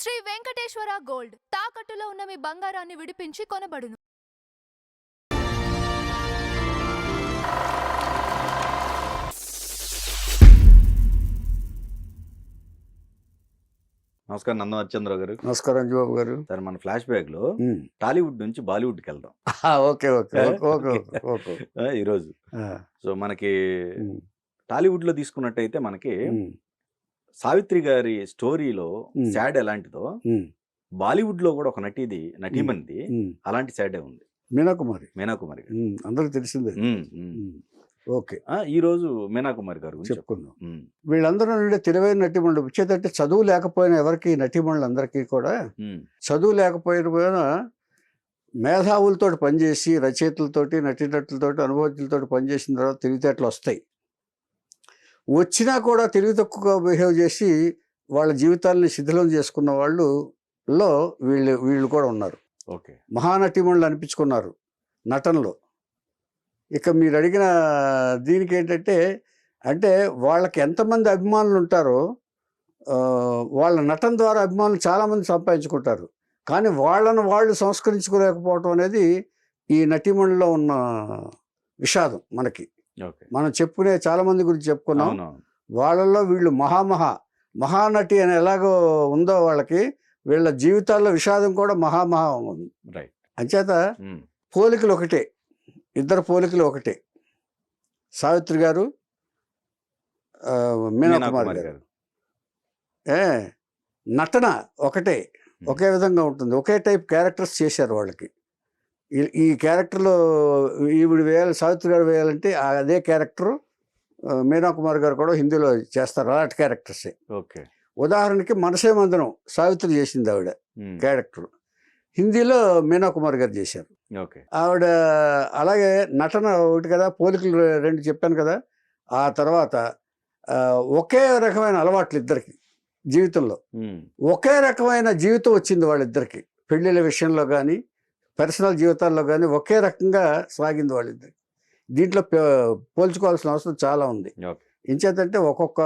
Shri Venkateswara gold తాకట్టులో ఉన్న మీ బంగారాన్ని విడిపించి కొనబడును. నమస్కారం నందం అర్చంద్రరావు గారు. నమస్కారం అంజబాబు గారు. సార్ మన ఫ్లాష్ బ్యాక్ లో టాలీవుడ్ నుంచి బాలీవుడ్కి వెళ్దాం. ఓకే ఓకే ఓకే ఓకే ఈరోజు సో మనకి టాలీవుడ్ లో తీసుకున్నట్టయితే మనకి సావిత్రి గారి స్టోరీలో సాడ్ ఎలాంటిదో బాలీవుడ్ లో కూడా ఒక నటీమణిది అలాంటి సాడే ఉంది. మీనాకుమారి అందరికి తెలిసిందే. ఓకే, ఈ రోజు మీనాకుమారి గారు చెప్పుకుందాం. వీళ్ళందరూ నుండి తెలివైన నటీమణులు వచ్చేటంటే చదువు లేకపోయినా ఎవరికి నటీమణులందరికీ కూడా చదువు లేకపోయిన మేధావులతో పనిచేసి రచయితలతోటి నటీనటులతోటి అనుభవజ్ఞులతో పనిచేసిన తర్వాత తెలివితేటలు వస్తాయి. వచ్చినా కూడా తెలివి తక్కువగా బిహేవ్ చేసి వాళ్ళ జీవితాలని శిథిలం చేసుకున్న వాళ్ళులో వీళ్ళు కూడా ఉన్నారు. ఓకే, మహానటీమణులు అనిపించుకున్నారు నటనలో. ఇక మీరు అడిగిన దీనికి ఏంటంటే అంటే వాళ్ళకి ఎంతమంది అభిమానులు ఉంటారో వాళ్ళ నటన ద్వారా అభిమానులు చాలామంది సంపాదించుకుంటారు. కానీ వాళ్ళను వాళ్ళు సంస్కరించుకోలేకపోవటం అనేది ఈ నటీమణుల్లో ఉన్న విషాదం. మనం చెప్పుకునే చాలామంది గురించి చెప్పుకున్నాం. వాళ్ళల్లో వీళ్ళు మహానటి అని ఎలాగో ఉందో వాళ్ళకి వీళ్ళ జీవితాల్లో విషాదం కూడా మహా ఉంది. అంచేత పోలికలు ఒకటే, ఇద్దరు పోలికలు ఒకటే. సావిత్రి గారు, మీనాకుమారి గారు నటన ఒకటే, ఒకే విధంగా ఉంటుంది. ఒకే టైప్ క్యారెక్టర్స్ చేశారు వాళ్ళకి. ఈ క్యారెక్టర్లో ఈవిడ వేయాలి, సావిత్రి గారు వేయాలంటే అదే క్యారెక్టరు మీనాకుమారి గారు కూడా హిందీలో చేస్తారు. అలాంటి క్యారెక్టర్సే. ఓకే, ఉదాహరణకి మనసే మందిరం సావిత్రి చేసింది ఆవిడ క్యారెక్టర్, హిందీలో మీనాకుమారి గారు చేశారు. ఆవిడ అలాగే నటన ఒకటి కదా, పోలికలు రెండు చెప్పాను కదా. ఆ తర్వాత ఒకే రకమైన అలవాట్లు ఇద్దరికి జీవితంలో, ఒకే రకమైన జీవితం వచ్చింది వాళ్ళిద్దరికి. పెళ్ళిళ్ళ విషయంలో కానీ పర్సనల్ జీవితాల్లో కానీ ఒకే రకంగా సాగింది వాళ్ళిద్దరికి. దీంట్లో పోల్చుకోవాల్సిన అవసరం చాలా ఉంది. ఇంచేతంటే ఒక్కొక్క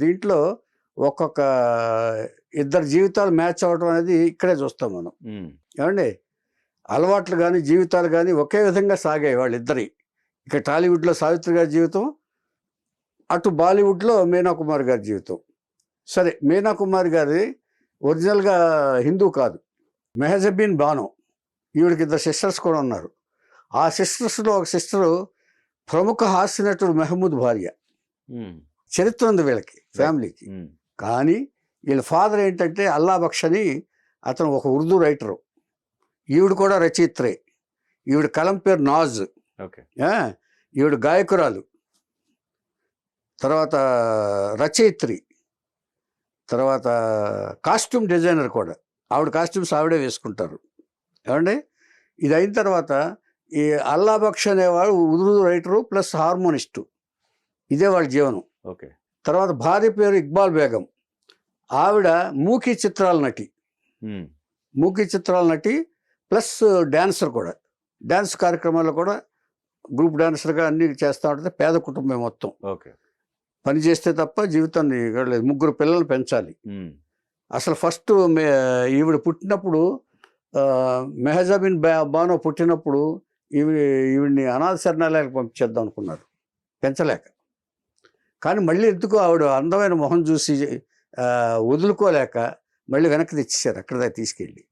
దీంట్లో ఒక్కొక్క ఇద్దరు జీవితాలు మ్యాచ్ అవ్వడం అనేది ఇక్కడే చూస్తాం మనం. ఏమండి, అలవాట్లు కానీ జీవితాలు కానీ ఒకే విధంగా సాగాయి వాళ్ళిద్దరి. ఇక టాలీవుడ్లో సావిత్రి గారి జీవితం, అటు బాలీవుడ్లో మీనాకుమారి గారి జీవితం. సరే, మీనాకుమారి గారి ఒరిజినల్గా హిందూ కాదు, మెహజబీన్ బానో. ఈవిడికి ఇద్దరు సిస్టర్స్ కూడా ఉన్నారు. ఆ సిస్టర్స్లో ఒక సిస్టరు ప్రముఖ హాస్య నటుడు మెహమూద్ భార్య. చరిత్ర ఉంది వీళ్ళకి, ఫ్యామిలీకి. కానీ వీళ్ళ ఫాదర్ ఏంటంటే అల్లా బక్ష్ అని, అతను ఒక ఉర్దూ రైటరు. ఈవిడ కూడా రచయిత్రే. ఈవిడ కలం పేరు నాజ్. ఈవిడ గాయకురాలు, తర్వాత రచయిత్రి, తర్వాత కాస్ట్యూమ్ డిజైనర్ కూడా. ఆవిడ కాస్ట్యూమ్స్ ఆవిడే వేసుకుంటారు. ఏమండి, ఇది అయిన తర్వాత ఈ అల్లా బక్ష్ అనేవాడు ఉర్దూ రైటరు ప్లస్ హార్మోనిస్టు. ఇదే వాళ్ళ జీవనం. తర్వాత భార్య పేరు ఇక్బాల్ బేగం. ఆవిడ మూకీ చిత్రాల నటి ప్లస్ డాన్సర్ కూడా. డాన్స్ కార్యక్రమాల్లో కూడా గ్రూప్ డాన్సర్గా అన్ని చేస్తూ ఉంటుంది. పేద కుటుంబం మొత్తం. పని చేస్తే తప్ప జీవితాన్ని గడలేదు. 3 పిల్లలు పెంచాలి. అసలు ఫస్ట్ ఈవిడ పుట్టినప్పుడు, మెహజబీన్ బానో పుట్టినప్పుడు ఈవిడ్ని అనాథ శరణాలయాలకు పంపించేద్దాం అనుకున్నారు, పెంచలేక. కానీ మళ్ళీ ఎందుకో ఆవిడ అందమైన మొహం చూసి వదులుకోలేక మళ్ళీ వెనక్కి తెచ్చేసారు, అక్కడ దాకా తీసుకెళ్ళి.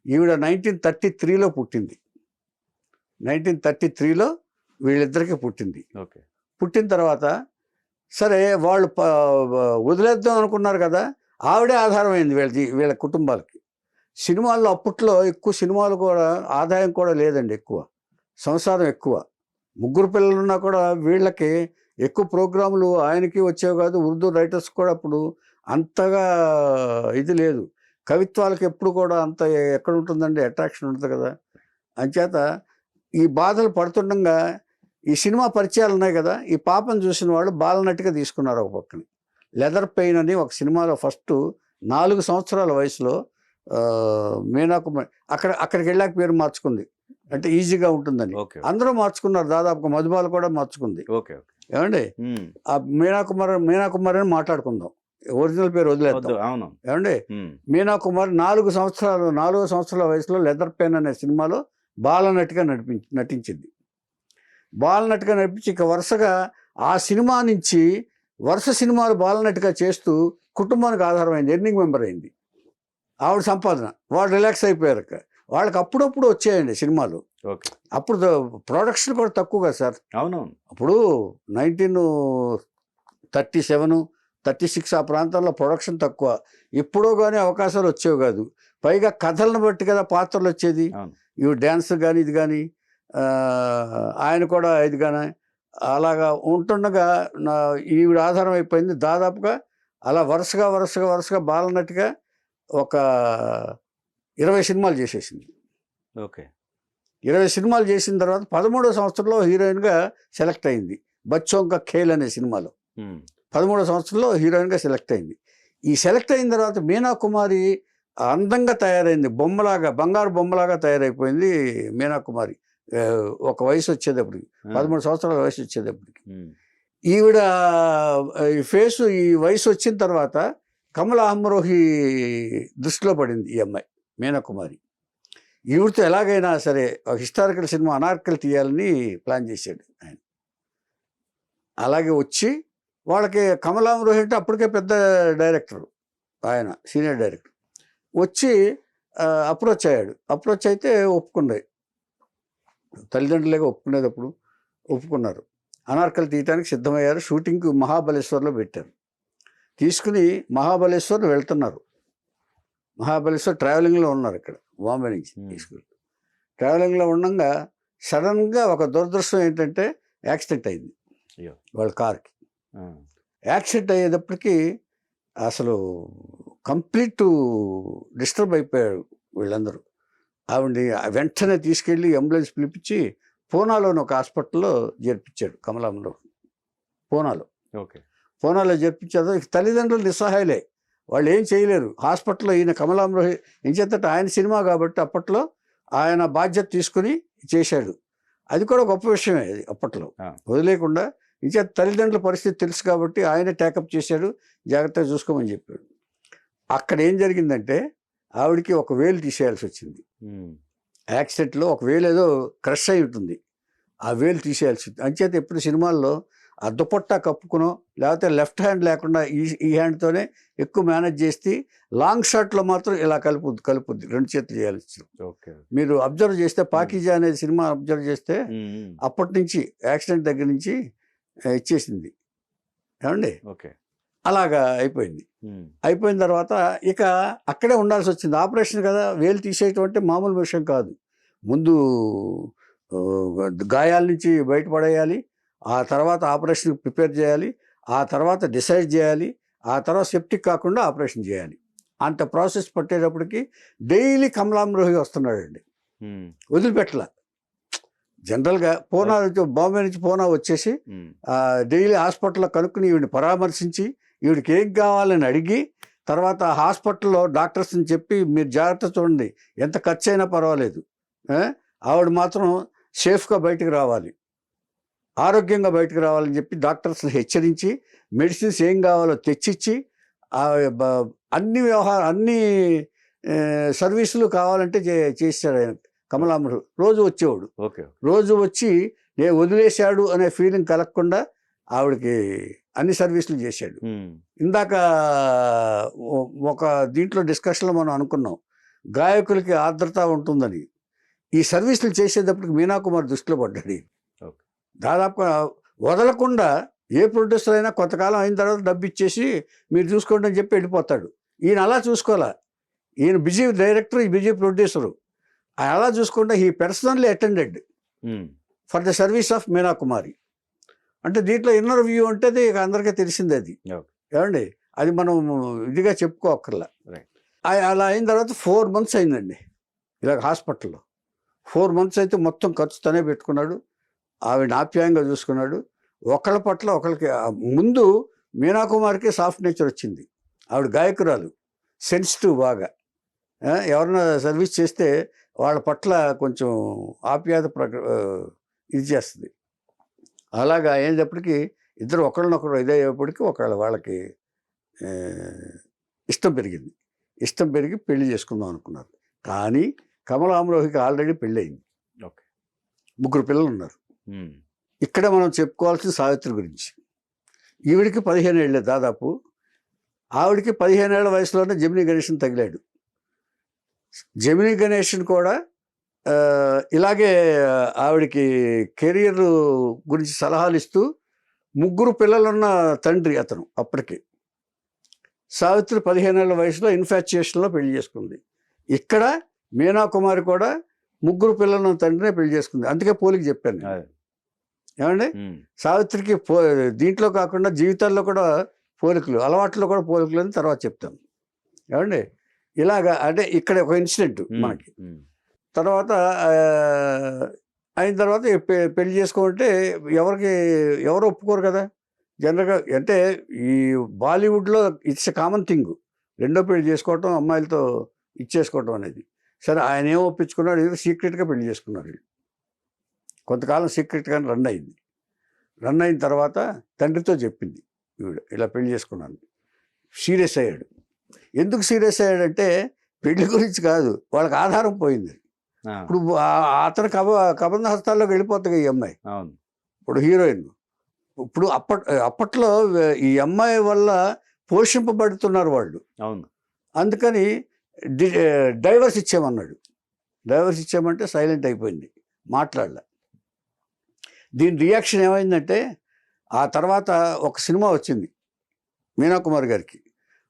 ఈవిడ 1933లో పుట్టింది. 1933లో వీళ్ళిద్దరికీ పుట్టింది. పుట్టిన తర్వాత సరే వాళ్ళు వదిలేద్దాం అనుకున్నారు కదా, ఆవిడే ఆధారమైంది వీళ్ళ కుటుంబాలకి. సినిమాల్లో అప్పట్లో ఎక్కువ సినిమాలు కూడా ఆదాయం కూడా లేదండి, ఎక్కువ సంసారం ఎక్కువ. 3 పిల్లలున్నా కూడా వీళ్ళకి ఎక్కువ ప్రోగ్రాములు ఆయనకి వచ్చేవి కాదు. ఉర్దూ రైటర్స్ కూడా అప్పుడు అంతగా ఇది లేదు. కవిత్వాలకు ఎప్పుడు కూడా అంత ఎక్కడ ఉంటుందండి, అట్రాక్షన్ ఉంటుంది కదా. అంచేత ఈ బాధలు పడుతుండగా ఈ సినిమా పరిచయాలు ఉన్నాయి కదా, ఈ పాపను చూసిన వాళ్ళు బాలనటిగా తీసుకున్నారు. ఒక పక్కన లెదర్ పెయిన్ అని ఒక సినిమాలో ఫస్ట్ 4 సంవత్సరాల వయసులో మీనాకుమారి అక్కడికి వెళ్ళాక పేరు మార్చుకుంది, అంటే ఈజీగా ఉంటుందని. అందరూ మార్చుకున్నారు, దాదాపుగా మధుబాల కూడా మార్చుకుంది. ఏమండి, ఆ మీనాకుమారి అని మాట్లాడుకుందాం. ఒరిజినల్ పేరు వదిలేద్దాం. అవును. ఏమండి, మీనా కుమారి 4 సంవత్సరాల వయసులో లెదర్ పెన్ అనే సినిమాలో బాలనటిగా నటించింది. బాలనటిగా నటించి ఇక వరుసగా ఆ సినిమా నుంచి వరుస సినిమాలు బాలనటిగా చేస్తూ కుటుంబానికి ఆధారమైంది, ఎర్నింగ్ మెంబర్ అయింది. ఆవిడ సంపాదన, వాళ్ళు రిలాక్స్ అయిపోయారు. వాళ్ళకి అప్పుడప్పుడు వచ్చాయండి సినిమాలు. అప్పుడు ప్రొడక్షన్ కూడా తక్కువ కదా సార్. అవునవును. అప్పుడు 1937, 36 ఆ ప్రాంతాల్లో ప్రొడక్షన్ తక్కువ. ఎప్పుడో కానీ అవకాశాలు వచ్చేవి కాదు. పైగా కథలను బట్టి కదా పాత్రలు వచ్చేది. ఇవి డ్యాన్స్ కానీ ఇది కానీ ఆయన కూడా ఇది కానీ అలాగా ఉంటుండగా ఈవిడ ఆధారం అయిపోయింది. దాదాపుగా అలా వరుసగా బాలనటిగా ఒక 20 సినిమాలు చేసేసింది. 20 సినిమాలు చేసిన తర్వాత 13వ సంవత్సరంలో హీరోయిన్గా సెలెక్ట్ అయింది. బచ్చోంక ఖేల్ అనే సినిమాలో 13వ సంవత్సరంలో హీరోయిన్గా సెలెక్ట్ అయింది. ఈ సెలెక్ట్ అయిన తర్వాత మీనా కుమారి అందంగా తయారైంది, బంగారు బొమ్మలాగా తయారైపోయింది మీనా కుమారి. ఒక వయసు వచ్చేటప్పటికి 13 సంవత్సరాల వయసు వచ్చేటప్పటికి ఈవిడ ఫేసు ఈ వయసు వచ్చిన తర్వాత కమల్ అహ్మరోహి దృష్టిలో పడింది ఈ అమ్మాయి మీనా కుమారి. ఈవిడతో ఎలాగైనా సరే ఒక హిస్టారికల్ సినిమా అనార్కలి తీయాలని ప్లాన్ చేశాడు ఆయన. అలాగే వచ్చి వాళ్ళకి కమల్ అహ్మరోహి అంటే అప్పటికే పెద్ద డైరెక్టర్, ఆయన సీనియర్ డైరెక్టర్. వచ్చి అప్రోచ్ అయ్యాడు. అప్రోచ్ అయితే ఒప్పుకున్నాయి, తల్లిదండ్రులుగా ఒప్పుకునేటప్పుడు ఒప్పుకున్నారు. అనార్కలి తీయటానికి సిద్ధమయ్యారు. షూటింగ్కి మహాబలేశ్వర్లో పెట్టారు. తీసుకుని మహాబలేశ్వర్ వెళ్తున్నారు. మహాబలేశ్వర్ ట్రావెలింగ్లో ఉన్నారు, ఇక్కడ బాంబే నుంచి తీసుకుని ట్రావెలింగ్లో ఉండగా సడన్గా ఒక దురదృష్టం ఏంటంటే యాక్సిడెంట్ అయింది వాళ్ళ కార్కి. యాక్సిడెంట్ అయ్యేటప్పటికి అసలు కంప్లీట్ డిస్టర్బ్ అయిపోయారు వీళ్ళందరూ. ఆవిడ్ని వెంటనే తీసుకెళ్ళి అంబులెన్స్ పిలిపించి పూనాలోని ఒక హాస్పిటల్లో చేర్పించాడు కమలంలో. పూనాలో చేర్పించారు. తల్లిదండ్రులు నిస్సహాయలే, వాళ్ళు ఏం చేయలేరు. హాస్పిటల్లో ఈయన కమలంలో ఏం చేస్తే ఆయన సినిమా కాబట్టి అప్పట్లో ఆయన బాధ్యత తీసుకుని చేశాడు. అది కూడా గొప్ప విషయమే. అది అప్పట్లో వదిలేకుండా ఇంకే తల్లిదండ్రుల పరిస్థితి తెలుసు కాబట్టి ఆయన టేకప్ చేశాడు, జాగ్రత్తగా చూసుకోమని చెప్పాడు. అక్కడ ఏం జరిగిందంటే ఆవిడికి ఒక వేలు తీసేయాల్సి వచ్చింది. యాక్సిడెంట్లో ఒక వేలు ఏదో క్రష్ అయి ఉంటుంది, ఆ వేలు తీసేయాల్సి ఉంటుంది. అంచేత ఎప్పుడు సినిమాల్లో ఆ దుపట్టా కప్పుకునో లేకపోతే లెఫ్ట్ హ్యాండ్ లేకుండా ఈ హ్యాండ్తోనే ఎక్కువ మేనేజ్ చేసి లాంగ్ షాట్లో మాత్రం ఇలా కలుపుద్ది 2 చేతులు చేయాల్సి వచ్చింది. మీరు అబ్జర్వ్ చేస్తే పాకీజా అనే సినిమా అబ్జర్వ్ చేస్తే అప్పటి నుంచి యాక్సిడెంట్ దగ్గర నుంచి ఇచ్చేసింది ఏమండి. అలాగా అయిపోయింది. అయిపోయిన తర్వాత ఇక అక్కడే ఉండాల్సి వచ్చింది. ఆపరేషన్ కదా, వేలు తీసేయటం అంటే మామూలు విషయం కాదు. ముందు గాయాల నుంచి బయటపడేయాలి, ఆ తర్వాత ఆపరేషన్ ప్రిపేర్ చేయాలి, ఆ తర్వాత డిసైడ్ చేయాలి, ఆ తర్వాత సెప్టిక్ కాకుండా ఆపరేషన్ చేయాలి. అంత ప్రాసెస్ పట్టేటప్పటికి డైలీ కమలాంరోహి వస్తున్నాడండి, వదిలిపెట్టల. జనరల్గా పూనా బాంబే నుంచి పూనా వచ్చేసి డైలీ హాస్పిటల్లో కనుక్కుని ఈవిడిని పరామర్శించి ఈవిడికి ఏం కావాలని అడిగి తర్వాత హాస్పిటల్లో డాక్టర్స్ని చెప్పి మీరు జాగ్రత్త చూడండి, ఎంత ఖర్చు అయినా పర్వాలేదు, ఆవిడ మాత్రం సేఫ్గా బయటకు రావాలి, ఆరోగ్యంగా బయటకు రావాలని చెప్పి డాక్టర్స్ని హెచ్చరించి మెడిసిన్స్ ఏం కావాలో తెచ్చిచ్చి అన్ని సర్వీసులు కావాలంటే చేశాడు ఆయన. కమలాంబరు రోజు వచ్చేవాడు. రోజు వచ్చి నేను వదిలేశాడు అనే ఫీలింగ్ కలగకుండా ఆవిడకి అన్ని సర్వీసులు చేశాడు. ఇందాక ఒక దీంట్లో డిస్కషన్లో మనం అనుకున్నాం గాయకులకి ఆర్ద్రత ఉంటుందని. ఈ సర్వీసులు చేసేటప్పటికి మీనా కుమార్ దృష్టిలో పడ్డాడు. దాదాపుగా వదలకుండా ఏ ప్రొడ్యూసర్ అయినా కొంతకాలం అయిన తర్వాత డబ్బు ఇచ్చేసి మీరు చూసుకోండి అని చెప్పి వెళ్ళిపోతాడు. ఈయన అలా చూసుకోవాలా, ఈయన బిజీ డైరెక్టర్, బిజీ ప్రొడ్యూసరు. అలా చూసుకుంటే he personally attended for the service of Meena Kumari. అంటే దీంట్లో ఇన్నర్ వ్యూ ఉంటుంది, అందరికీ తెలిసింది అది ఏమండి. అది మనం ఇదిగా చెప్పుకోక్కర్లా. అలా అయిన తర్వాత 4 months అయిందండి ఇలాగ హాస్పిటల్లో. 4 months అయితే మొత్తం ఖర్చు తనే పెట్టుకున్నాడు, ఆవిడ ఆప్యాయంగా చూసుకున్నాడు. ఒకళ్ళ పట్ల ఒకళ్ళకి ముందు మీనా కుమార్కి సాఫ్ట్ నేచర్ వచ్చింది. ఆవిడ గాయకురాలు, సెన్సిటివ్ బాగా. ఎవరైనా సర్వీస్ చేస్తే వాళ్ళ పట్ల కొంచెం ఆప్యాయత ఇది చేస్తుంది. అలాగా అయ్యేటప్పటికి ఇద్దరు ఒకళ్ళనొకరు ఇదయ్యేప్పటికీ వాళ్ళకి ఆ, ఇష్టం పెరిగింది. ఇష్టం పెరిగి పెళ్లి చేసుకుందాం అనుకున్నారు. కానీ కమలాంబరోహికి ఆల్రెడీ పెళ్ళయింది. ఓకే. 3 పిల్లలు ఉన్నారు. ఇక్కడ మనం చెప్పుకోవాల్సిన సావిత్రి గురించి. ఈవిడికి 15 ఏళ్ళే దాదాపు. ఆవిడికి 15 ఏళ్ల వయసులోనే జమినీ గణేషన్ తగిలాడు. జమినీ గణేషన్ కూడా ఇలాగే ఆవిడికి కెరీర్ గురించి సలహాలు ఇస్తూ 3 పిల్లలున్న తండ్రి అతను. అప్పటికి సావిత్రి 15 ఏళ్ల వయసులో ఇన్ఫాచ్యుయేషన్లో పెళ్లి చేసుకుంది. ఇక్కడ మీనా కుమారి కూడా 3 పిల్లలున్న తండ్రినే పెళ్లి చేసుకుంది. అందుకే పోలికి చెప్పాను. ఏమండి, సావిత్రికి దీంట్లో కాకుండా జీవితాల్లో కూడా పోలికలు, అలవాట్లో కూడా పోలికలు అని తర్వాత చెప్తాను. ఏమండి, ఇలాగా అంటే ఇక్కడ ఒక ఇన్సిడెంట్ మనకి. తర్వాత అయిన తర్వాత పెళ్లి చేసుకోమంటే ఎవరు ఒప్పుకోరు కదా జనరల్గా. అంటే ఈ బాలీవుడ్లో ఇట్స్ ఎ కామన్ థింగ్, రెండో పెళ్లి చేసుకోవటం, అమ్మాయిలతో ఇచ్చేసుకోవటం అనేది. సరే, ఆయన ఏం ఒప్పించుకున్నాడు, ఏదో సీక్రెట్గా పెళ్లి చేసుకున్నారు. కొంతకాలం సీక్రెట్గానే రన్ అయింది. రన్ అయిన తర్వాత తండ్రితో చెప్పింది ఈవిడ, ఇలా పెళ్లి చేసుకున్నాను. సీరియస్ అయ్యాడు. ఎందుకు సీరియస్ అయ్యాడంటే పెళ్లి గురించి కాదు, వాళ్ళకి ఆధారం పోయింది. ఇప్పుడు అతను కబంధ హస్తాల్లోకి వెళ్ళిపోతుంది ఈ అమ్మాయి. ఇప్పుడు హీరోయిన్. ఇప్పుడు అప్పట్లో ఈ అమ్మాయి వల్ల పోషింపబడుతున్నారు వాళ్ళు. అందుకని డైవర్స్ ఇచ్చామన్నాడు. డైవర్స్ ఇచ్చామంటే సైలెంట్ అయిపోయింది, మాట్లాడలే. దీని రియాక్షన్ ఏమైందంటే ఆ తర్వాత ఒక సినిమా వచ్చింది మీనా కుమార్ గారికి.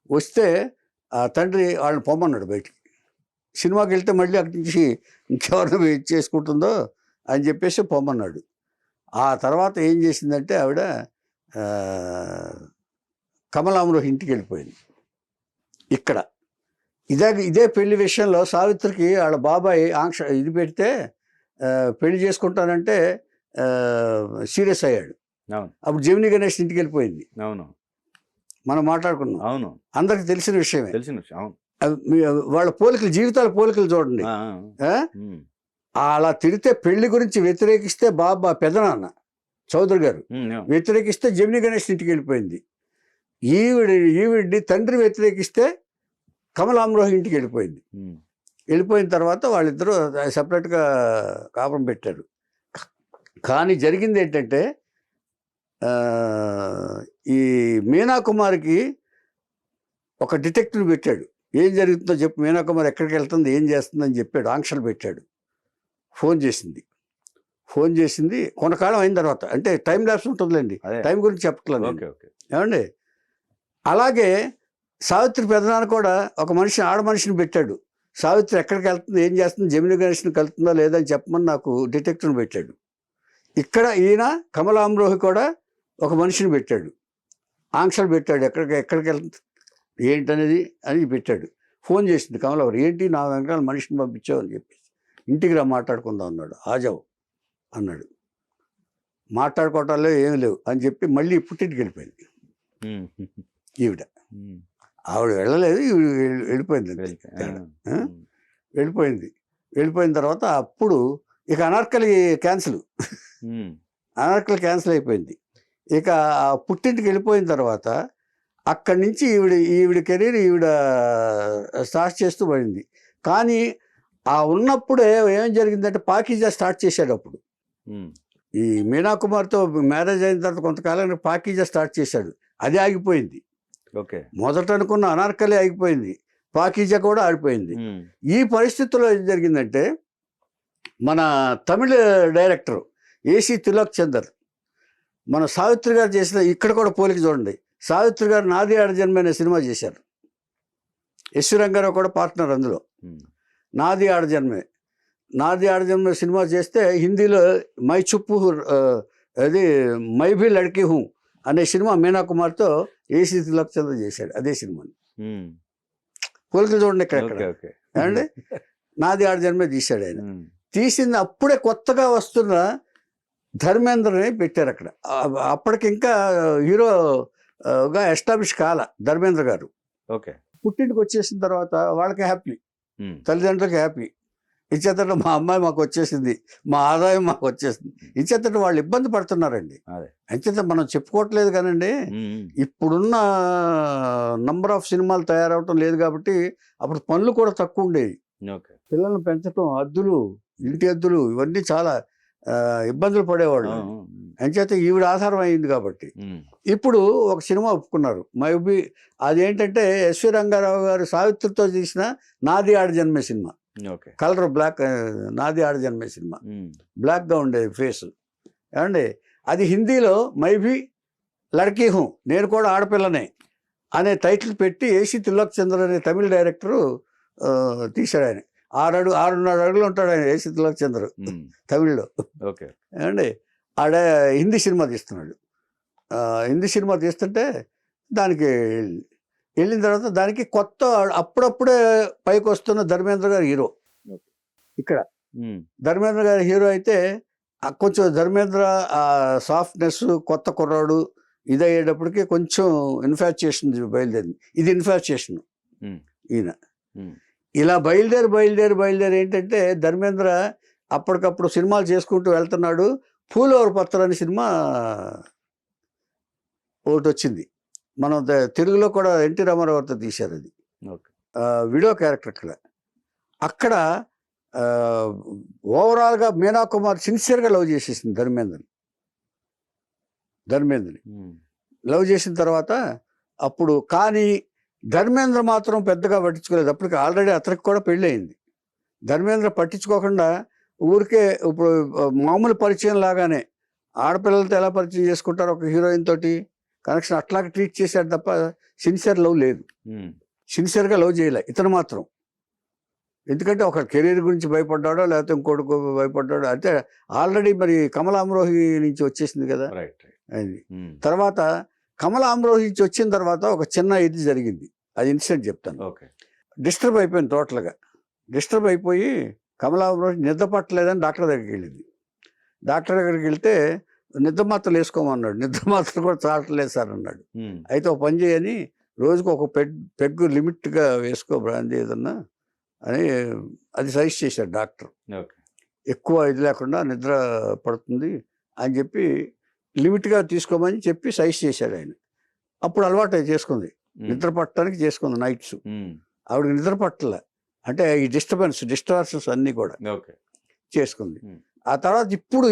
వస్తే ఆ తండ్రి వాళ్ళని పొమ్మన్నాడు బయటికి. సినిమాకి వెళ్తే మళ్ళీ అక్కడి నుంచి ఇంకెవరిని చేసుకుంటుందో అని చెప్పేసి పొమ్మన్నాడు. ఆ తర్వాత ఏం చేసిందంటే ఆవిడ కమలాంబరోహి ఇంటికి వెళ్ళిపోయింది. ఇక్కడ ఇదే పెళ్లి విషయంలో సావిత్రికి వాళ్ళ బాబాయ్ ఆంక్ష ఇది పెడితే పెళ్లి చేసుకుంటానంటే సీరియస్ అయ్యాడు. అప్పుడు జమినీ గణేష్ ఇంటికి వెళ్ళిపోయింది. మనం మాట్లాడుకున్నాం. అవును, అందరికి తెలిసిన విషయమే. అవును. వాళ్ళ పోలికలు, జీవితాల పోలికలు చూడండి. అలా తిడితే పెళ్లి గురించి వ్యతిరేకిస్తే పెదనాన్న చౌదరి గారు వ్యతిరేకిస్తే జమినీ గణేష్ ఇంటికి వెళ్ళిపోయింది. ఈవిడ్ని తండ్రి వ్యతిరేకిస్తే కమలాంబరోహి ఇంటికి వెళ్ళిపోయింది. వెళ్ళిపోయిన తర్వాత వాళ్ళిద్దరూ సపరేట్గా కాపురం పెట్టారు. కానీ జరిగింది ఏంటంటే ఈ మీనా కుమార్కి ఒక డిటెక్టివ్ పెట్టాడు. ఏం జరుగుతుందో చెప్పు, మీనా కుమార్ ఎక్కడికి వెళ్తుంది, ఏం చేస్తుందని చెప్పాడు. ఆంక్షలు పెట్టాడు. ఫోన్ చేసింది కొంతకాలం అయిన తర్వాత. అంటే టైం ల్యాప్స్ ఉంటుందిలేండి, టైం గురించి చెప్పట్లేదు. ఏమండి, అలాగే సావిత్రి పెదనాన్న కూడా ఒక ఆడ మనిషిని పెట్టాడు. సావిత్రి ఎక్కడికి వెళ్తుంది, ఏం చేస్తుంది, జమినీ గణేష్ని కలుతుందా లేదని చెప్పమని నాకు డిటెక్టివ్ని పెట్టాడు. ఇక్కడ ఈయన కమలాంబరోహి కూడా ఒక మనిషిని పెట్టాడు. ఆంక్షలు పెట్టాడు, ఎక్కడికి వెళ్తుంది ఏంటనేది అని పెట్టాడు. ఫోన్ చేసింది కమలాంబరోహి, ఏంటి నా వెనకాల మనిషిని పంపించావు అని చెప్పేసి. ఇంటికి రా మాట్లాడుకుందాం అన్నాడు. ఆజావు అన్నాడు. మాట్లాడుకోవటాల్లో ఏమి లేవు అని చెప్పి మళ్ళీ పుట్టింటికి వెళ్ళిపోయింది ఈవిడ. ఆవిడ వెళ్ళలేదు, వెళ్ళిపోయింది. వెళ్ళిపోయిన తర్వాత అప్పుడు ఇక అనార్కలి క్యాన్సిల్ అయిపోయింది. ఇక పుట్టింటికి వెళ్ళిపోయిన తర్వాత అక్కడి నుంచి ఈవిడ కెరీర్ స్టార్ట్ చేస్తూ పడింది. కానీ ఉన్నప్పుడే ఏం జరిగిందంటే పాకీజా స్టార్ట్ చేశాడు. అప్పుడు ఈ మీనా కుమార్తో మ్యారేజ్ అయిన తర్వాత కొంతకాలానికి పాకీజా స్టార్ట్ చేశాడు. అది ఆగిపోయింది. మొదట అనుకున్న అనార్కలి ఆగిపోయింది, పాకీజా కూడా ఆడిపోయింది. ఈ పరిస్థితుల్లో ఏం జరిగిందంటే మన తమిళ డైరెక్టర్ ఏసీ తిలక్ చందర్ మన సావిత్రి గారు చేసిన, ఇక్కడ కూడా పోలిక చూడండి, సావిత్రి గారు నాది ఆడ జన్మ అనే సినిమా చేశారు. ఎస్ రంగారావు కూడా పార్ట్నర్ అందులో. నాది ఆడ జన్మే సినిమా చేస్తే హిందీలో మై చుప్పు అది మై భీ లడ్కీ హూ అనే సినిమా మీనా కుమార్తో ఏసీ తిలక్ చంద్ర చేశాడు. అదే సినిమాని పోలికలు చూడండి ఇక్కడ. ఏమండి, నాది ఆడ జన్మే తీశాడు ఆయన. తీసింది అప్పుడే కొత్తగా వస్తున్న ధర్మేంద్రని పెట్టారు అక్కడ. అప్పటికి ఇంకా హీరోగా ఎస్టాబ్లిష్ కాల ధర్మేంద్ర గారు. పుట్టింటికి వచ్చేసిన తర్వాత వాళ్ళకి హ్యాపీ, తల్లిదండ్రులకి హ్యాపీ. ఇచ్చేతట మా అమ్మాయి మాకు వచ్చేసింది, మా ఆదాయం మాకు వచ్చేసింది. ఇచ్చేతట వాళ్ళు ఇబ్బంది పడుతున్నారండి. అదే. అంచేత మనం చెప్పుకోవట్లేదు కానండి, ఇప్పుడున్న నంబర్ ఆఫ్ సినిమాలు తయారవటం లేదు కాబట్టి అప్పుడు పనులు కూడా తక్కువ ఉండేవి. ఓకే. పిల్లల్ని పెంచడం, అద్దులు, ఇంటి అద్దులు ఇవన్నీ చాలా ఇబ్బందులు పడేవాళ్ళు. అంచేత ఈవిడ ఆధారం అయింది కాబట్టి ఇప్పుడు ఒక సినిమా ఒప్పుకున్నారు. మైబీ అదేంటంటే ఎస్వి రంగారావు గారు సావిత్రితో తీసిన నాది ఆడ జన్మే సినిమా. కలర్ బ్లాక్, నాది ఆడ జన్మే సినిమా బ్లాక్గా ఉండేది ఫేస్. ఏమండి అది హిందీలో మైబీ లడ్కీ హూ, నేను కూడా ఆడపిల్లనే అనే టైటిల్ పెట్టి ఏసీ తిలోక్ చంద్ర అనే తమిళ డైరెక్టరు తీశాడు. ఆయన 6.5 అడుగులు ఉంటాడు ఆయన, ఏసీ తిలోక్ చంద్ర తమిళ్లో. ఏమండి ఆడ హిందీ సినిమా తీస్తున్నాడు. హిందీ సినిమా తీస్తుంటే దానికి వెళ్ళిన తర్వాత దానికి కొత్త అప్పుడప్పుడే పైకి వస్తున్న ధర్మేంద్ర గారు హీరో. ఇక్కడ ధర్మేంద్ర గారి హీరో అయితే కొంచెం ధర్మేంద్ర సాఫ్ట్నెస్, కొత్త కుర్రాడు ఇది అయ్యేటప్పటికి కొంచెం ఇన్ఫాచ్యుయేషన్ బయలుదేరింది. ఇది ఇన్ఫాచ్యుయేషన్. ఈయన ఇలా బయలుదేరి ఏంటంటే ధర్మేంద్ర అప్పటికప్పుడు సినిమాలు చేసుకుంటూ వెళ్తున్నాడు. పూలవర్ పత్ర అనే సినిమా ఒకటి వచ్చింది, మనం తెలుగులో కూడా ఎన్టీ రామారావుతో తీశారు. అది వీడియో క్యారెక్టర్. అక్కడ ఓవరాల్గా మీనా కుమార్ సిన్సియర్గా లవ్ చేసేసింది ధర్మేంద్రని లవ్ చేసిన తర్వాత అప్పుడు కానీ ధర్మేంద్ర మాత్రం పెద్దగా పట్టించుకోలేదు. అప్పటికి ఆల్రెడీ అతనికి కూడా పెళ్ళి అయింది. ధర్మేంద్ర పట్టించుకోకుండా ఊరికే ఇప్పుడు మామూలు పరిచయం లాగానే ఆడపిల్లలతో ఎలా పరిచయం చేసుకుంటారు ఒక హీరోయిన్ తోటి కనెక్షన్ అట్లాగే ట్రీట్ చేశాడు తప్ప సిన్సియర్ లవ్ లేదు. సిన్సియర్గా లవ్ చేయలే ఇతను మాత్రం. ఎందుకంటే ఒక కెరీర్ గురించి భయపడ్డాడో లేకపోతే ఇంకోటి భయపడ్డాడో. అంటే ఆల్రెడీ మరి కమలాంరోహి నుంచి వచ్చేసింది కదా అది. తర్వాత కమలాంరోహి నుంచి వచ్చిన తర్వాత ఒక చిన్న ఇది జరిగింది, అది ఇన్సిడెంట్ చెప్తాను. డిస్టర్బ్ అయిపోయింది టోటల్గా. డిస్టర్బ్ అయిపోయి కమలాంరోహి నిద్ర పట్టలేదని డాక్టర్ దగ్గరికి వెళ్ళింది. డాక్టర్ దగ్గరికి వెళ్తే నిద్ర మాత్రలు వేసుకోమన్నాడు. నిద్ర మాత్రలు కూడా చాలట్లేదు సార్ అన్నాడు. అయితే ఒక పని చేయని రోజుకు ఒక పెగ్గు లిమిట్గా వేసుకో బ్రాంది ఏదన్నా అని అది సజెస్ట్ చేశాడు డాక్టర్. ఎక్కువ ఇది లేకుండా నిద్ర పడుతుంది అని చెప్పి లిమిట్గా తీసుకోమని చెప్పి సజెస్ట్ చేశాడు ఆయన. అప్పుడు అలవాటు చేసుకుంది, నిద్ర పట్టడానికి చేసుకుంది నైట్స్. ఆవిడకి నిద్ర పట్టలే, అంటే ఈ డిస్టర్బెన్సెస్ అన్నీ కూడా చేసుకుంది. ఆ తర్వాత ఇప్పుడు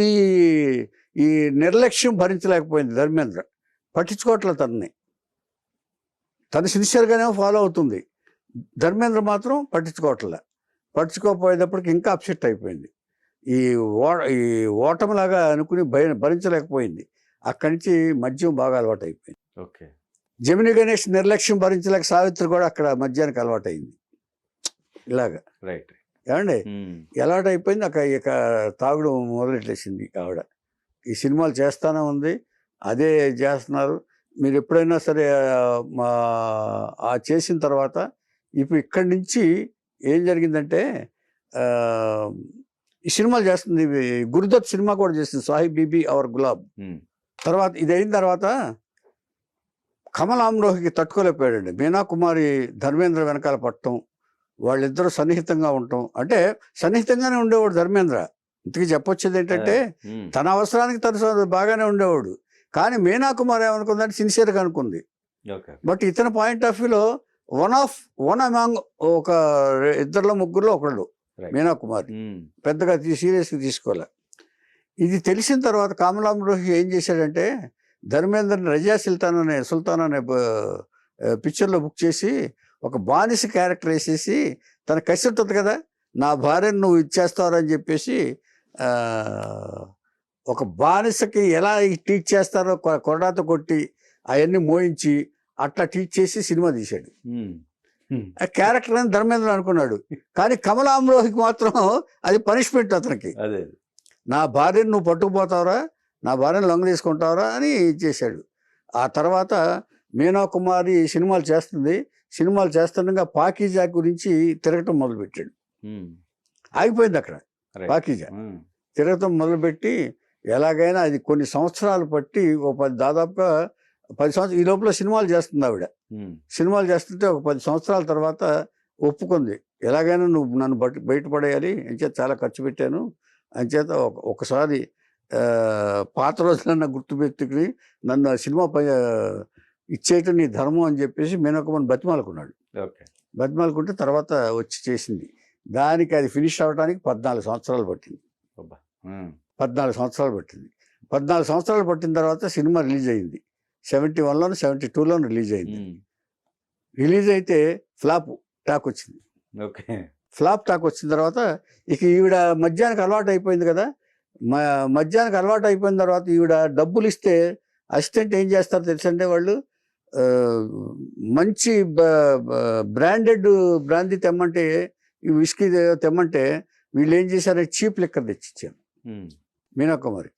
ఈ నిర్లక్ష్యం భరించలేకపోయింది ధర్మేంద్ర. పట్టించుకోవట్లేదు తనని. తను సిన్సియర్గానే ఫాలో అవుతుంది. ధర్మేంద్ర మాత్రం పట్టించుకోకపోయేటప్పటికి ఇంకా అప్సెట్ అయిపోయింది. ఈ ఓటమిలాగా అనుకుని భరించలేకపోయింది. అక్కడి నుంచి మద్యం బాగా అలవాటు అయిపోయింది. జమిని గణేష్ నిర్లక్ష్యం భరించలేక సావిత్రి కూడా అక్కడ మద్యానికి అలవాటు అయింది. ఇలాగా ఏమండి అలవాటు అయిపోయింది. ఇక తాగుడు మొదలెట్టేసింది ఆవిడ. ఈ సినిమాలు చేస్తానే ఉంది, అదే చేస్తున్నారు. మీరు ఎప్పుడైనా సరే చేసిన తర్వాత ఇప్పుడు ఇక్కడి నుంచి ఏం జరిగిందంటే ఈ సినిమాలు చేస్తుంది. గురుదత్ సినిమా కూడా చేస్తుంది, సాహిబ్ బీబీ అవర్ గులాబ్. తర్వాత ఇది అయిన తర్వాత కమలాంరోహికి తట్టుకోలేకపోయాడండి. మీనా కుమారి ధర్మేంద్ర వెనకాల పట్టడం, వాళ్ళిద్దరూ సన్నిహితంగా ఉండటం. అంటే సన్నిహితంగానే ఉండేవాడు ధర్మేంద్ర. ఇంతకీ చెప్పొచ్చేది ఏంటంటే తన అవసరానికి తను బాగానే ఉండేవాడు. కానీ మీనా కుమార్ ఏమనుకుందంటే సిన్సియర్గా అనుకుంది. బట్ ఇతని పాయింట్ ఆఫ్ వ్యూలో వన్ అమాంగ్ ఒక ఇద్దరిలో ముగ్గురులో ఒకళ్ళు మీనా కుమార్ పెద్దగా సీరియస్గా తీసుకోలే. ఇది తెలిసిన తర్వాత కమలాంరోహి ఏం చేశాడంటే ధర్మేంద్రని రజా సుల్తాన్ అనే పిక్చర్లో బుక్ చేసి ఒక బానిస క్యారెక్టర్ వేసేసి తన కసి ఉంటుంది కదా, నా భార్యను నువ్వు ఇచ్చేస్తావని చెప్పేసి ఒక బానిసకి ఎలా టీచ్ చేస్తారో కొరడాతో కొట్టి అవన్నీ మోయించి అట్లా టీచ్ చేసి సినిమా తీశాడు. ఆ క్యారెక్టర్ అని ధర్మేంద్ర అనుకున్నాడు. కానీ కమలాంరోహికి మాత్రం అది పనిష్మెంట్ అతనికి. నా భార్యను నువ్వు పట్టుకుపోతావురా, నా భార్యను లొంగ తీసుకుంటావురా అని ఇచ్చేసాడు. ఆ తర్వాత మీనా కుమారి సినిమాలు చేస్తుంది. సినిమాలు చేస్తుండగా పాకీజా గురించి తిరగటం మొదలుపెట్టాడు. ఆగిపోయింది అక్కడ. పాకీజా తిరగటం మొదలుపెట్టి ఎలాగైనా అది కొన్ని సంవత్సరాలు పట్టి దాదాపుగా 10 సంవత్సరాలు ఈ లోపల సినిమాలు చేస్తుంది ఆవిడ. సినిమాలు చేస్తుంటే ఒక 10 సంవత్సరాల తర్వాత ఒప్పుకుంది. ఎలాగైనా నువ్వు నన్ను బయటపడేయాలి, అంచేత చాలా ఖర్చు పెట్టాను, అంచేత ఒకసారి పాత రోజులన్నా గుర్తుపెట్టుకుని నన్ను ఆ సినిమా ఇచ్చేయటం నీ ధర్మం అని చెప్పేసి మీనకమ్మని బతిమాలుకున్నాడు. ఓకే. బతిమాలుకుంటే తర్వాత వచ్చి చేసింది. దానికి అది ఫినిష్ అవ్వడానికి 14 సంవత్సరాలు పట్టింది. 14 సంవత్సరాలు పట్టింది. 14 సంవత్సరాలు పట్టిన తర్వాత సినిమా రిలీజ్ అయింది. 71లోను 72లోను రిలీజ్ అయింది. రిలీజ్ అయితే ఫ్లాప్ టాక్ వచ్చింది. ఓకే. ఫ్లాప్ టాక్ వచ్చిన తర్వాత ఇక ఈవిడ మద్యానికి అలవాటు అయిపోయింది కదా. మద్యానికి అలవాటు అయిపోయిన తర్వాత ఈవిడ డబ్బులు ఇస్తే అసిస్టెంట్ ఏం చేస్తారు తెలుసంటే, వాళ్ళు మంచి బ్రాండెడ్ బ్రాందీ తెమ్మంటే, ఈ విస్కీ తెమ్మంటే వీళ్ళు ఏం చేశారంటే చీప్ లిక్కర్ తెచ్చిచ్చారు మీనాకుమారి.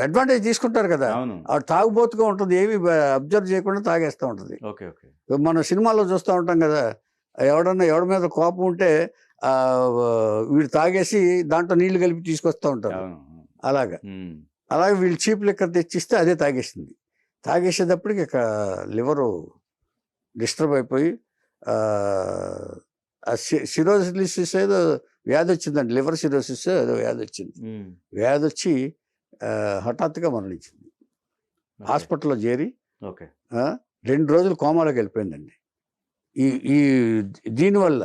అడ్వాంటేజ్ తీసుకుంటారు కదా, ఆవిడ తాగుబోతుగా ఉంటుంది, ఏమి అబ్జర్వ్ చేయకుండా తాగేస్తూ ఉంటుంది. మనం సినిమాల్లో చూస్తూ ఉంటాం కదా, ఎవడి మీద కోపం ఉంటే వీడు తాగేసి దాంట్లో నీళ్లు కలిపి తీసుకొస్తూ ఉంటారు. అలాగే వీళ్ళు చీప్ లిక్కర్ తెచ్చిస్తే అదే తాగేసింది. తాగేసేటప్పటికి ఇక లివరు డిస్టర్బ్ అయిపోయి సిరోసిస్ ఏదో వ్యాధి వచ్చిందండి, లివర్ సిరోసిస్ ఏదో వ్యాధి వచ్చింది. వ్యాధి వచ్చి హఠాత్తుగా మరణించింది. హాస్పిటల్లో చేరి 2 రోజులు కోమాలోకి వెళ్ళిపోయిందండి. ఈ దీనివల్ల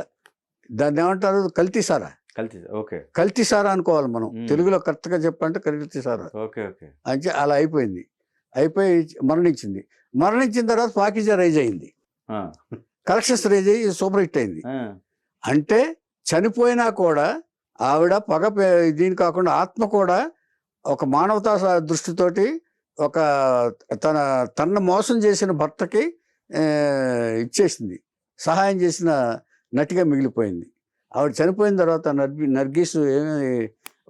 దాన్ని ఏమంటారు, కల్తీ సారా. కల్తీ సారా అనుకోవాలి మనం, తెలుగులో కరెక్ట్గా చెప్పాలంటే కల్తీ సారా. అంటే అలా అయిపోయింది. అయిపోయి మరణించింది. మరణించిన తర్వాత పాకిజా రైజ్ అయింది, కలెక్షన్స్ రైజ్ అయ్యి సూపర్ హిట్ అయింది. అంటే చనిపోయినా కూడా ఆవిడ దీని కాకుండా ఆత్మ కూడా ఒక మానవతా దృష్టితోటి ఒక తన మోసం చేసిన భర్తకి ఇచ్చేసింది, సహాయం చేసిన నటిగా మిగిలిపోయింది. ఆవిడ చనిపోయిన తర్వాత నర్గీస్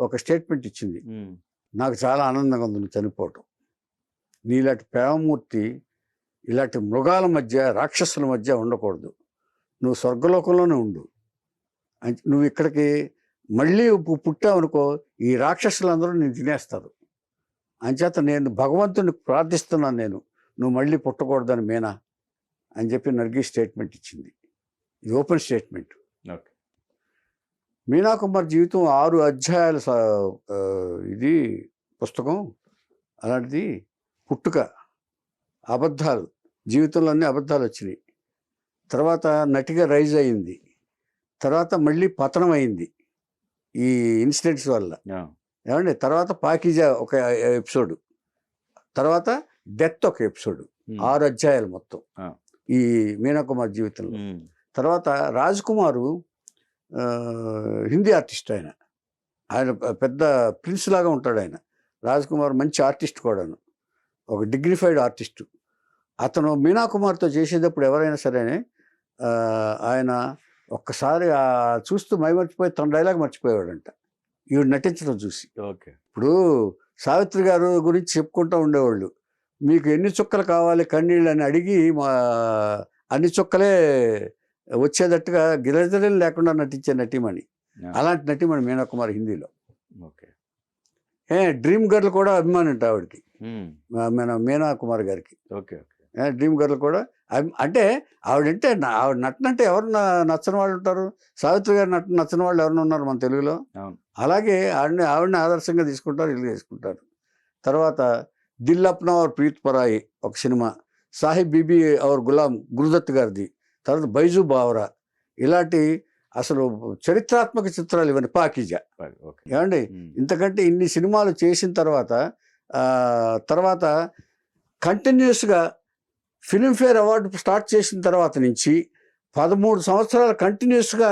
ఒక స్టేట్మెంట్ ఇచ్చింది, నాకు చాలా ఆనందంగా ఉంది నువ్వు చనిపోవటం. నీలాంటి ప్రేమమూర్తి ఇలాంటి మృగాల మధ్య రాక్షసుల మధ్య ఉండకూడదు, నువ్వు స్వర్గలోకంలోనే ఉండు. నువ్వు ఇక్కడికి మళ్ళీ పుట్టావనుకో ఈ రాక్షసులందరూ నేను తినేస్తారు. అంచేత నేను భగవంతుని ప్రార్థిస్తున్నాను, నువ్వు మళ్ళీ పుట్టకూడదని మీనా అని చెప్పి నర్గీస్ స్టేట్మెంట్ ఇచ్చింది. ఇది ఓపెన్ స్టేట్మెంట్. మీనాకుమార్ జీవితం 6 అధ్యాయాల ఇది పుస్తకం. అలాంటిది పుట్టుక, అబద్ధాలు, జీవితంలో అన్ని అబద్ధాలు వచ్చినాయి. తర్వాత నటిగా రైజ్ అయింది, తర్వాత మళ్ళీ పతనం అయింది ఈ ఇన్సిడెంట్స్ వల్ల. ఏమండి, తర్వాత పాకిజా ఒక ఎపిసోడ్, తర్వాత డెత్ ఒక ఎపిసోడ్. 6 అధ్యాయాలు మొత్తం ఈ మీనాకుమార్ జీవితంలో. తర్వాత రాజ్ కుమారు హిందీ ఆర్టిస్ట్, ఆయన పెద్ద ప్రిన్స్ లాగా ఉంటాడు. ఆయన రాజ్ కుమార్ మంచి ఆర్టిస్ట్ కూడాను, ఒక డిగ్నిఫైడ్ ఆర్టిస్టు. అతను మీనాకుమార్తో చేసేటప్పుడు ఎవరైనా సరే ఆయన ఒక్కసారి చూస్తూ మైమర్చిపోయి తన డైలాగ్ మర్చిపోయేవాడంట ఈవిడ నటించడం చూసి. ఇప్పుడు సావిత్రి గారు గురించి చెప్పుకుంటూ ఉండేవాళ్ళు, మీకు ఎన్ని చుక్కలు కావాలి కన్నీళ్ళు అని అడిగి అన్ని చుక్కలే వచ్చేటట్టుగా గిరజలం లేకుండా నటించే నటిమణి. అలాంటి నటిమణి మీనాకుమారి హిందీలో. డ్రీమ్ గర్ల్ కూడా అభిమాని అంట ఆవిడకి, మీనాకుమారి గారికి. డ్రీమ్ గర్ల్ కూడా అంటే ఆవిడంటే ఆవిడ నటనంటే ఎవరు నచ్చని వాళ్ళు ఉంటారు? సావిత్రి గారు నచ్చని వాళ్ళు ఎవరైనా ఉన్నారు మన తెలుగులో? అలాగే ఆవిడని ఆదర్శంగా తీసుకుంటారు, ఇల్లు తీసుకుంటారు. తర్వాత దిల్ అప్నా ఔర్ ప్రీత్ పరాయి ఒక సినిమా, సాహిబ్ బీబీ ఔర్ గులాం గురుదత్ గారిది, తర్వాత బైజు బావరా, ఇలాంటి అసలు చరిత్రాత్మక చిత్రాలు ఇవన్నీ. పాకిజా. ఏమండి, ఇంతకంటే ఇన్ని సినిమాలు చేసిన తర్వాత కంటిన్యూస్గా ఫిల్మ్ఫేర్ అవార్డు స్టార్ట్ చేసిన తర్వాత నుంచి 13 సంవత్సరాలు కంటిన్యూస్గా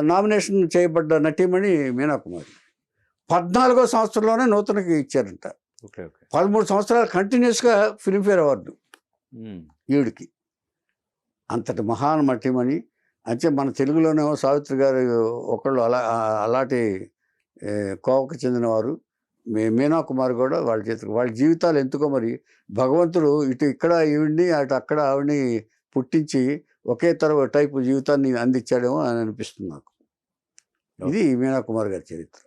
నామినేషన్ చేయబడ్డ నటీమణి మీనాకుమారి. 14వ సంవత్సరంలోనే నూతనకి ఇచ్చారంట. 13 సంవత్సరాలు కంటిన్యూస్గా ఫిల్మ్ఫేర్ అవార్డు ఈవిడికి. అంతటి మహాన్ నటీమణి. అంటే మన తెలుగులోనేమో సావిత్రి గారు ఒకళ్ళు అలాంటి కోవకు చెందినవారు. మీనాకుమారి కూడా వాళ్ళ జీవితాలు ఎందుకో మరి భగవంతుడు ఇక్కడ ఈవిడ్ని అటు అక్కడ ఆవిడ్ని పుట్టించి ఒకే టైపు జీవితాన్ని అందించాడేమో అని అనిపిస్తుంది నాకు. ఇది మీనాకుమారి గారి చరిత్ర.